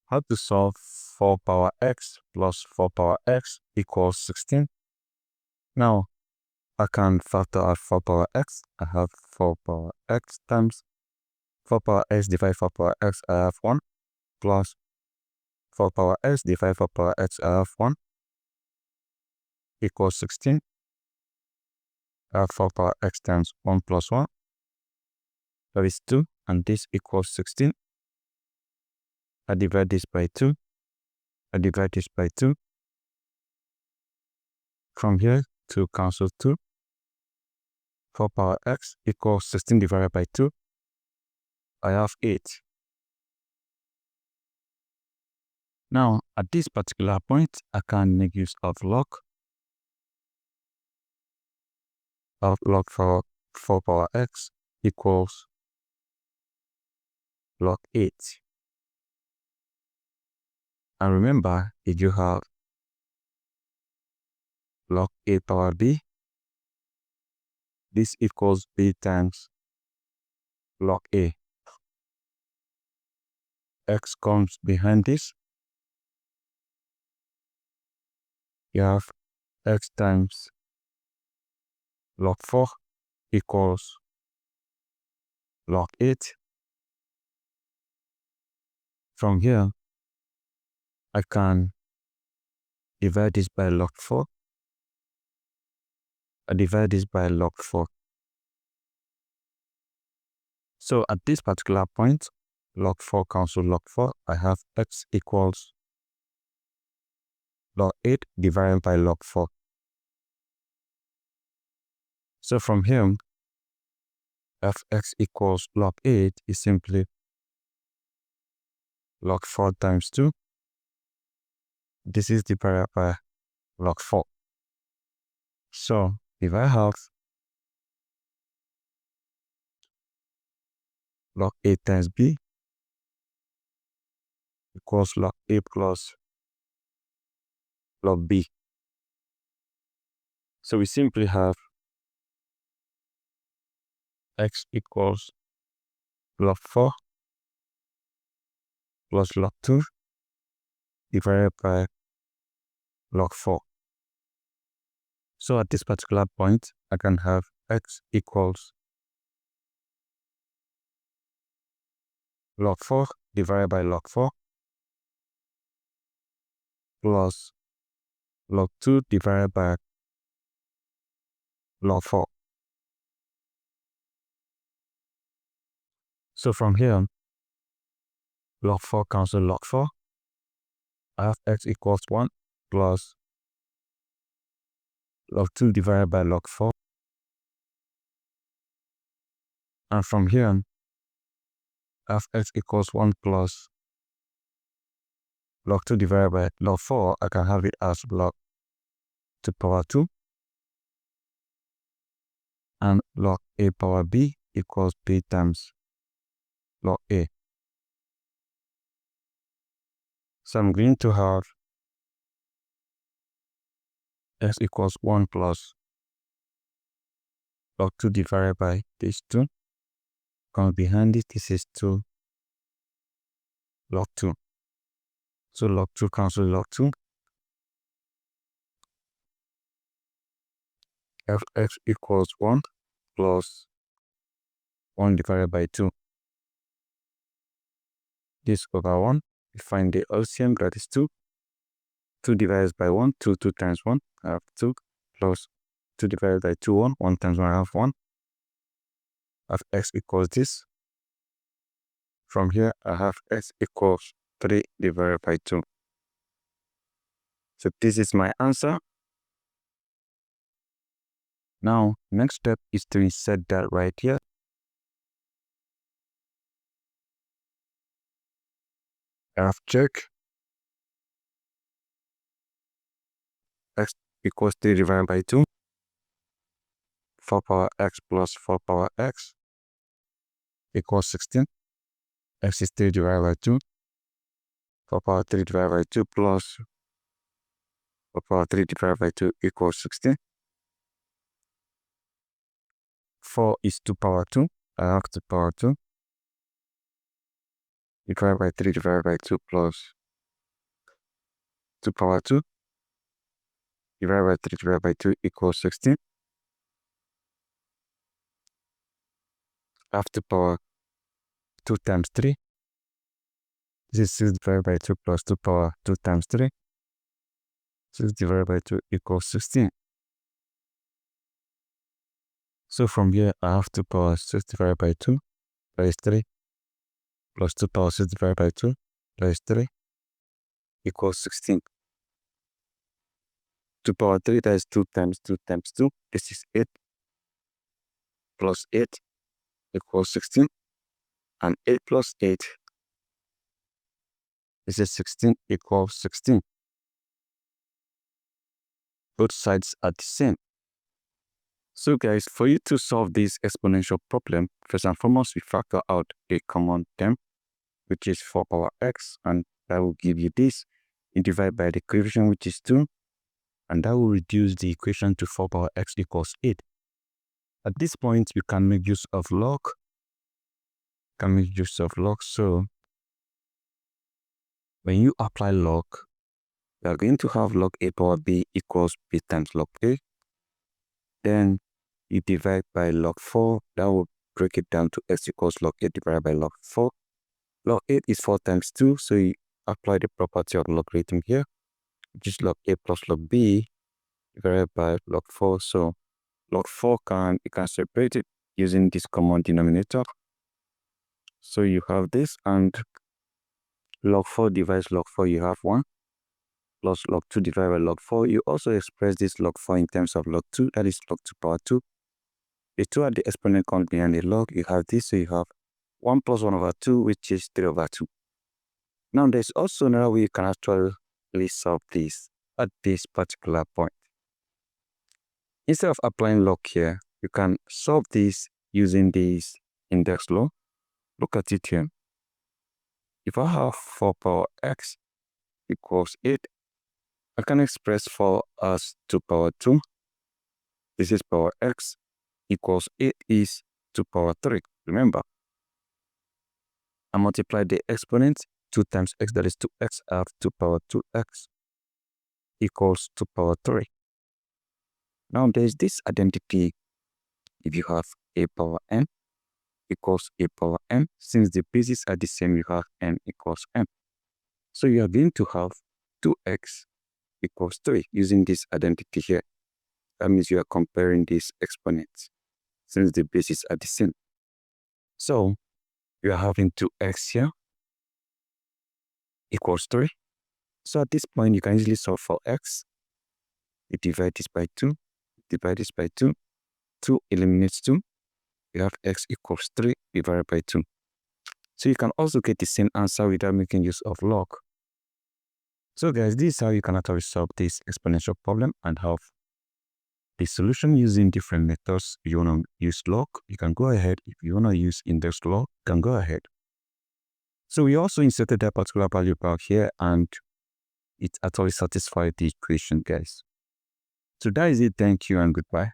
how to solve 4 power x plus 4 power x equals 16. Now, I can factor out 4 power x. I have 4 power x times 4 power x divided 4 power x, I have 1, plus 4 power x divided 4 power x, I have 1, equals 16. I have 4 power x times 1 plus 1, that is 2, and this equals 16. I divide this by 2. I divide this by 2. From here, 2 cancels 2. 4 power x equals 16 divided by 2. I have 8. Now, at this particular point, I can make use of log. Log for 4 power x equals log 8. And remember, if you have log a power b, this equals b times log a. X comes behind this. You have x times log 4 equals log 8. From here, I can divide this by log 4. I divide this by log 4. So at this particular point, log 4 cancels log 4. I have x equals log 8 divided by log 4. So from here, fx equals log 8 is simply log 4 times 2. This is divided by log 4. So if I have log 8 times b equals log a plus log b. So we simply have x equals log 4 plus log 2 divided by log 4. So at this particular point, I can have x equals log 4 divided by log 4 plus log 2 divided by log 4. So from here, log 4 cancels log 4. I have x equals 1 plus log 2 divided by log 4. And from here, I have x equals 1 plus log 2 divided by log 4. I can have it as log to power 2. And log a power b equals b times log a. So I'm going to have x equals 1 plus log 2 divided by this 2. Comes behind it, this is 2 log 2. So log 2 cancels log 2. Fx equals 1 plus 1 divided by 2. This over 1. We find the LCM, that is 2. 2 divided by 1, 2 times 1, I have 2, plus 2 divided by 2, 1, 1 times 1, I have 1. I have x equals this. From here, I have x equals 3 divided by 2. So this is my answer. Now, next step is to insert that right here. I have check. X equals 3 divided by 2. 4 power x plus 4 power x equals 16. X is 3 divided by 2. 4 power 3 divided by 2 plus 4 power 3 divided by 2 equals 16. 4 is 2 power 2. I have 2 power 2 divided by 3 divided by 2 plus 2 power 2 divided by 3 divided by 2 equals 16. Half to power 2 times 3. This is 6 divided by 2 plus 2 power 2 times 3. 6 divided by 2 equals 16. So from here, I have 2 power 6 divided by 2, that is 3, plus 2 power 6 divided by 2, that is 3, equals 16. 2 power 3, that is 2 times 2 times 2. This is 8, plus 8 equals 16. And 8 plus 8, this is 16 equals 16. Both sides are the same. So guys, for you to solve this exponential problem, first and foremost, we factor out a common term, which is 4 power x, and that will give you this. You divide by the coefficient, which is 2, and that will reduce the equation to 4 power x equals 8. At this point, you can make use of log. So when you apply log, you are going to have log a power b equals b times log a. Then you divide by log 4. That will break it down to x equals log a divided by log 4. Log 8 is 4 times 2, so you apply the property of logarithm here, which is log a plus log b divided by log 4. So log 4 you can separate it using this common denominator. So you have this, and log 4 divides log 4, you have 1, plus log 2 divided by log 4. You also express this log 4 in terms of log 2, that is log 2 power 2. The 2 are the exponent count behind the log. You have this, so you have 1 plus 1 over 2, which is 3 over 2. Now, there's also another way you can actually solve this at this particular point. Instead of applying log here, you can solve this using this index law. Look at it here. If I have 4 power x equals 8, I can express 4 as 2 power 2. This is power x equals 8 is 2 power 3. Remember, I multiply the exponent 2 times x, that is 2x. I have 2 power 2x equals 2 power 3. Now there is this identity. If you have a power n equals a power m, since the bases are the same, you have n equals m. So you are going to have 2x equals 3 using this identity here. That means you are comparing these exponents since the bases are the same. So you are having 2x here equals 3. So at this point, you can easily solve for x. You divide this by 2, divide this by 2. 2 eliminates 2. You have x equals 3 divided by 2. So you can also get the same answer without making use of log. So guys, this is how you can actually solve this exponential problem and have the solution using different methods. If you want to use log, you can go ahead. If you want to use index log, you can go ahead. So we also inserted that particular value back here, and it actually satisfied the equation, guys. So that is it. Thank you and goodbye.